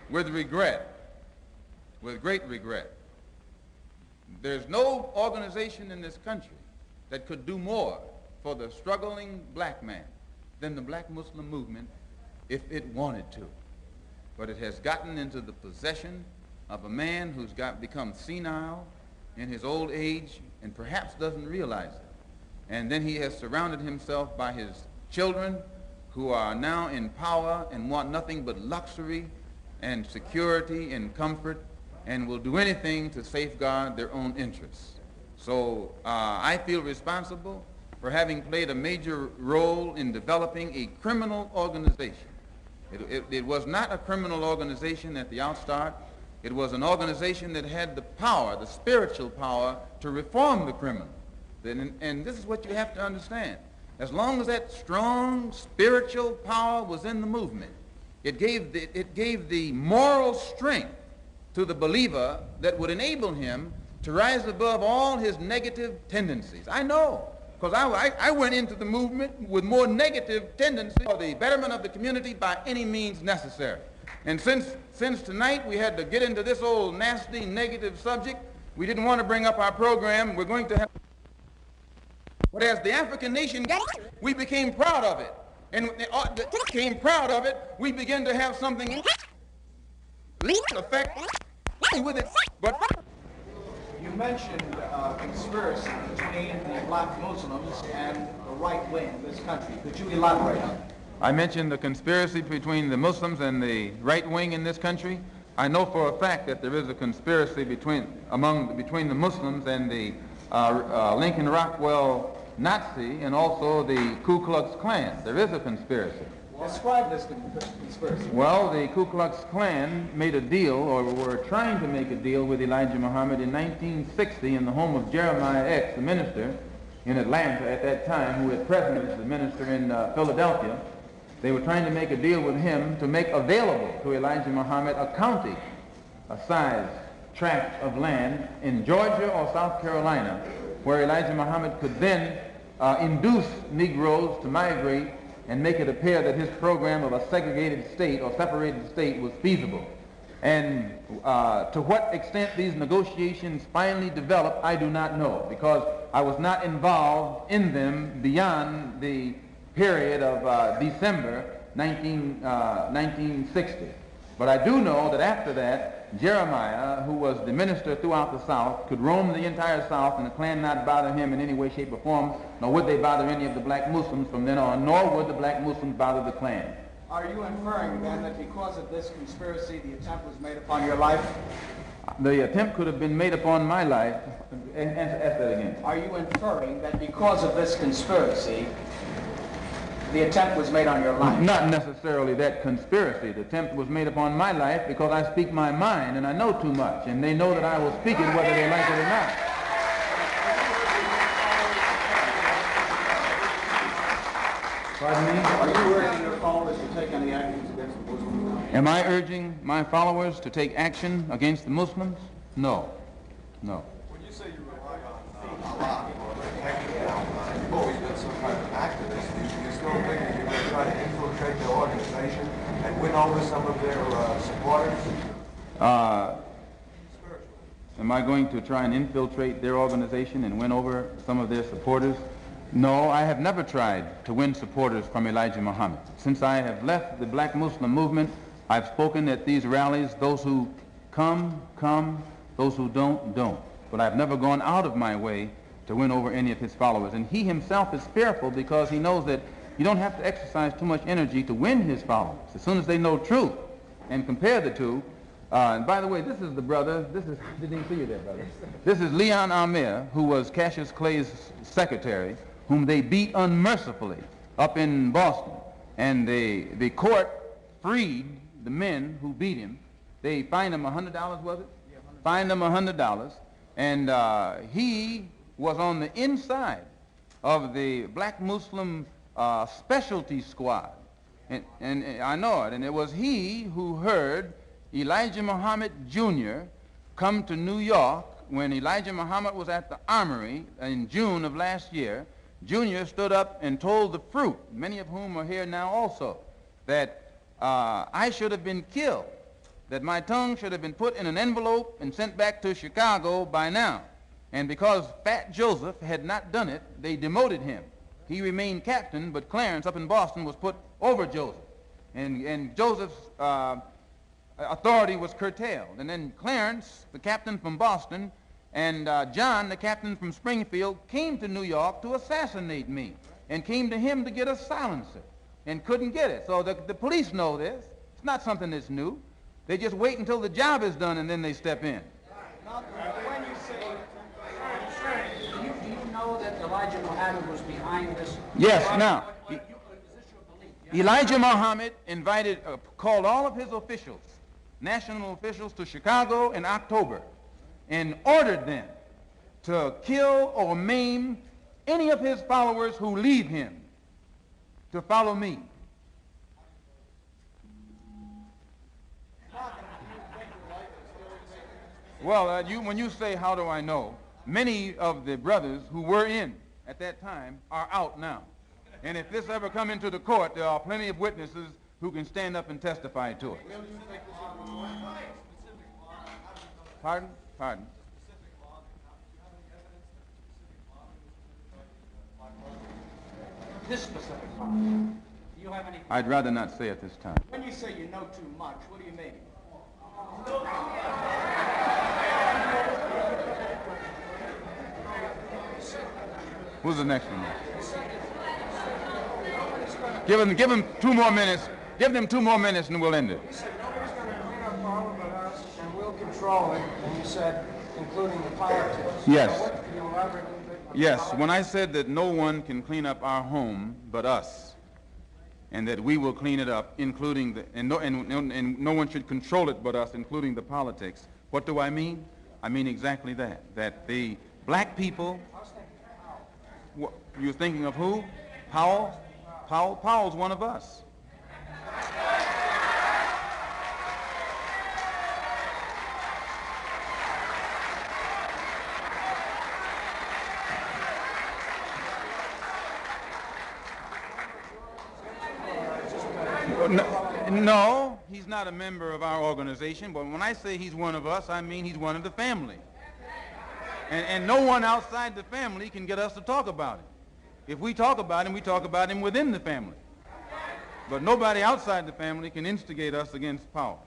with regret, with great regret. There's no organization in this country that could do more for the struggling black man than the black Muslim movement if it wanted to. But it has gotten into the possession of a man who's become senile in his old age and perhaps doesn't realize it. And then he has surrounded himself by his children who are now in power and want nothing but luxury and security and comfort and will do anything to safeguard their own interests. So I feel responsible for having played a major role in developing a criminal organization. It was not a criminal organization at the outstart. It was an organization that had the power, the spiritual power, to reform the criminal. And this is what you have to understand. As long as that strong spiritual power was in the movement, it gave the moral strength to the believer that would enable him to rise above all his negative tendencies. I know, because I went into the movement with more negative tendencies for the betterment of the community by any means necessary. And since tonight we had to get into this old nasty negative subject, we didn't want to bring up our program. We're going to have... But as the African nation got it, we became proud of it. And became proud of it, we began to have something effect with it. But you mentioned conspiracy between the black Muslims and the right wing of this country. Could you elaborate on that? I mentioned the conspiracy between the Muslims and the right wing in this country. I know for a fact that there is a conspiracy between the Muslims and the Lincoln Rockwell Nazi and also the Ku Klux Klan. There is a conspiracy. Describe this conspiracy. Well, the Ku Klux Klan made a deal, or were trying to make a deal with Elijah Muhammad in 1960 in the home of Jeremiah X, the minister in Atlanta at that time, who at present is the minister in Philadelphia. They were trying to make a deal with him to make available to Elijah Muhammad a county, a size tract of land in Georgia or South Carolina, where Elijah Muhammad could then induce Negroes to migrate and make it appear that his program of a segregated state or separated state was feasible. And to what extent these negotiations finally developed, I do not know, because I was not involved in them beyond the period of December 1960. But I do know that after that, Jeremiah, who was the minister throughout the South, could roam the entire South and the Klan not bother him in any way, shape, or form, nor would they bother any of the black Muslims from then on, nor would the black Muslims bother the Klan. Are you inferring then that because of this conspiracy, the attempt was made upon your life? The attempt could have been made upon my life. Ask that again. Are you inferring that because of this conspiracy, the attempt was made on your life? Not necessarily that conspiracy. The attempt was made upon my life because I speak my mind and I know too much, and they know that I will speak it whether they like it or not. Pardon me? Are you urging your followers to take any actions against the Muslims? Am I urging my followers to take action against the Muslims? No. No. When you say you rely on Allah or KKK, you've always been some kind of activist. Do you still think that you're going to try to infiltrate the organization and win over some of their supporters? Am I going to try and infiltrate their organization and win over some of their supporters? No, I have never tried to win supporters from Elijah Muhammad. Since I have left the black Muslim movement, I've spoken at these rallies. Those who come, come. Those who don't, don't. But I've never gone out of my way to win over any of his followers. And he himself is fearful because he knows that you don't have to exercise too much energy to win his followers. As soon as they know truth and compare the two. And by the way, this is the brother. I didn't even see you there, brother. This is Leon Amir, who was Cassius Clay's secretary, whom they beat unmercifully up in Boston. And the court freed the men who beat him. They fined him $100, was it? Yeah, fined him $100. And he was on the inside of the black Muslim specialty squad. And I know it. And it was he who heard Elijah Muhammad Jr. come to New York when Elijah Muhammad was at the Armory in June of last year. Junior stood up and told the fruit, many of whom are here now also, that I should have been killed that my tongue should have been put in an envelope and sent back to Chicago by now. And because Fat Joseph had not done it, they demoted him. He remained captain, but Clarence up in Boston was put over Joseph. And Joseph's authority was curtailed. And then Clarence, the captain from Boston, and John, the captain from Springfield, came to New York to assassinate me and came to him to get a silencer and couldn't get it. So the police know this. It's not something that's new. They just wait until the job is done and then they step in. When you say, Do you know that Elijah Muhammad was behind this? Yes, now, Is this your belief? Elijah Muhammad called all of his officials, national officials, to Chicago in October and ordered them to kill or maim any of his followers who leave him to follow me. Well, when you say, how do I know, many of the brothers who were in at that time are out now. And if this ever come into the court, there are plenty of witnesses who can stand up and testify to it. Pardon? Pardon? This specific law. Do you have any? I'd rather not say at this time. when you say you know too much, what do you mean? Who's the next one? Give him 2 more minutes. Give them 2 more minutes and we'll end it. You said nobody's going to clean up Harlem but us, and we'll control it. And you said, including the politics. Yes. So what, can you elaborate a little bit on the Yes, politics? when I said that no one can clean up our home but us, and that we will clean it up, including and no one should control it but us, including the politics, what do I mean? I mean exactly that. That the black people. You're thinking of who? Powell? Powell's one of us. No, he's not a member of our organization, but when I say he's one of us, I mean he's one of the family. And no one outside the family can get us to talk about it. If we talk about him, we talk about him within the family. But nobody outside the family can instigate us against Powell.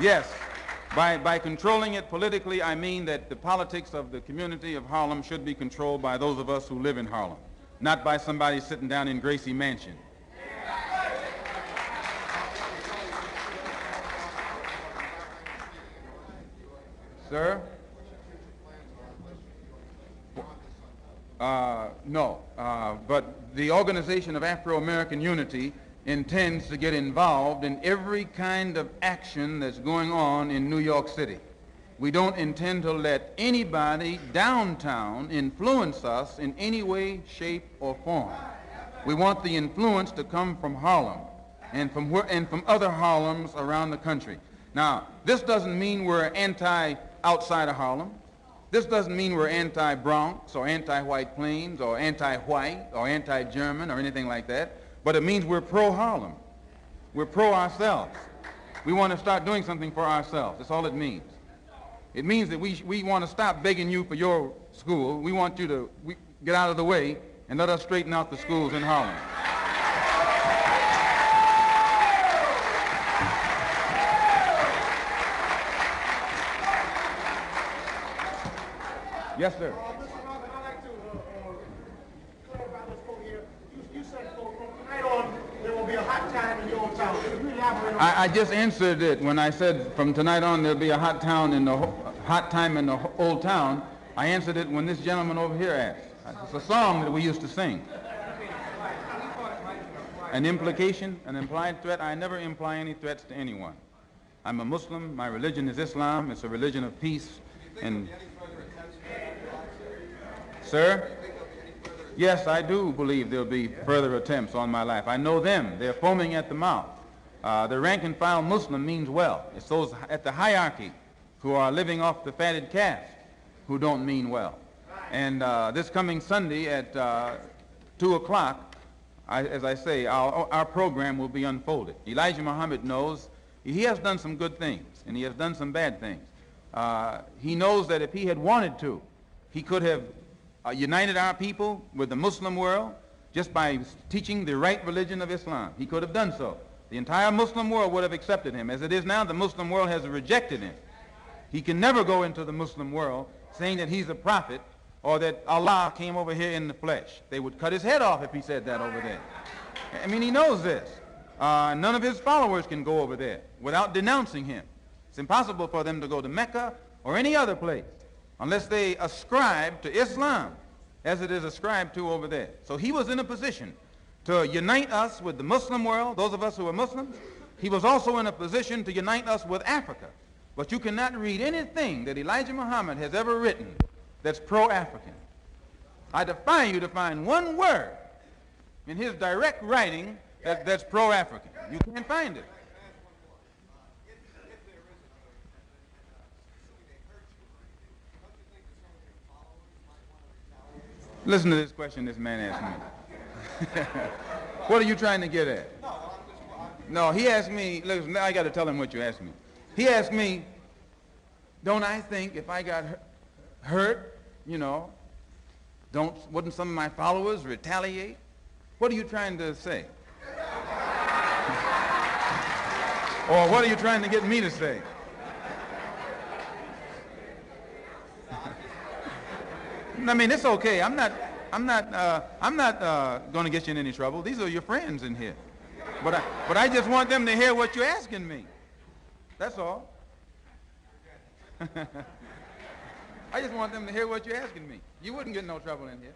Yes, by controlling it politically, I mean that the politics of the community of Harlem should be controlled by those of us who live in Harlem, not by somebody sitting down in Gracie Mansion. Sir? No, but the Organization of Afro-American Unity intends to get involved in every kind of action that's going on in New York City. We don't intend to let anybody downtown influence us in any way, shape, or form. We want the influence to come from Harlem and from other Harlems around the country. Now, this doesn't mean we're outside of Harlem. This doesn't mean we're anti-Bronx or anti-White Plains or anti-white or anti-German or anything like that, but it means we're pro-Harlem. We're pro-ourselves. We want to start doing something for ourselves. That's all it means. It means that we want to stop begging you for your school. We want you to get out of the way and let us straighten out the schools in Harlem. Yes, sir. I'd like to clarify this quote here. You said from tonight on there will be a hot time in your own town. Could you elaborate on I just answered it when I said from tonight on there'll be a hot time in the old town. I answered it when this gentleman over here asked. It's a song that we used to sing. An implication, an implied threat. I never imply any threats to anyone. I'm a Muslim. My religion is Islam. It's a religion of peace. And sir? Yes, I do believe there'll be further attempts on my life. I know them. They're foaming at the mouth. The rank and file Muslim means well. It's those at the hierarchy who are living off the fatted calf who don't mean well. And this coming Sunday at 2 o'clock, as I say, our program will be unfolded. Elijah Muhammad knows he has done some good things, and he has done some bad things. He knows that if he had wanted to, he could have united our people with the Muslim world just by teaching the right religion of Islam. He could have done so. The entire Muslim world would have accepted him. As it is now, the Muslim world has rejected him. He can never go into the Muslim world saying that he's a prophet or that Allah came over here in the flesh. They would cut his head off if he said that over there. I mean, he knows this. None of his followers can go over there without denouncing him. It's impossible for them to go to Mecca or any other place unless they ascribe to Islam as it is ascribed to over there. So he was in a position to unite us with the Muslim world, those of us who are Muslims. He was also in a position to unite us with Africa. But you cannot read anything that Elijah Muhammad has ever written that's pro-African. I defy you to find one word in his direct writing that's pro-African. You can't find it. Listen to this question this man asked me. What are you trying to get at? No, he asked me, listen, I got to tell him what you asked me. He asked me, don't I think if I got hurt, you know, wouldn't some of my followers retaliate? What are you trying to say? Or what are you trying to get me to say? I mean, it's okay. I'm not going to get you in any trouble. These are your friends in here. But I just want them to hear what you're asking me. That's all. I just want them to hear what you're asking me. You wouldn't get in no trouble in here.